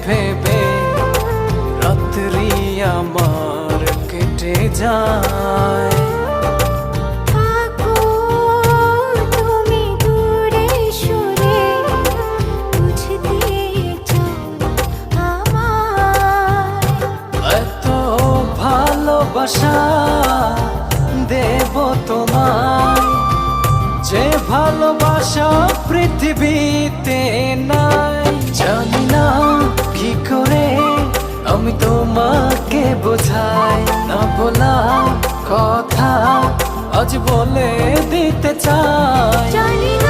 ভেবে রাত্রি আমার কেটে যায়। ভালোবাসা দেব তোমায়, যে ভালোবাসা পৃথিবীতে নাই। জানি না কি করে আমি তোমাকে বোঝাই, না বলা কথা আজ বলে দিতে চাই। জানি না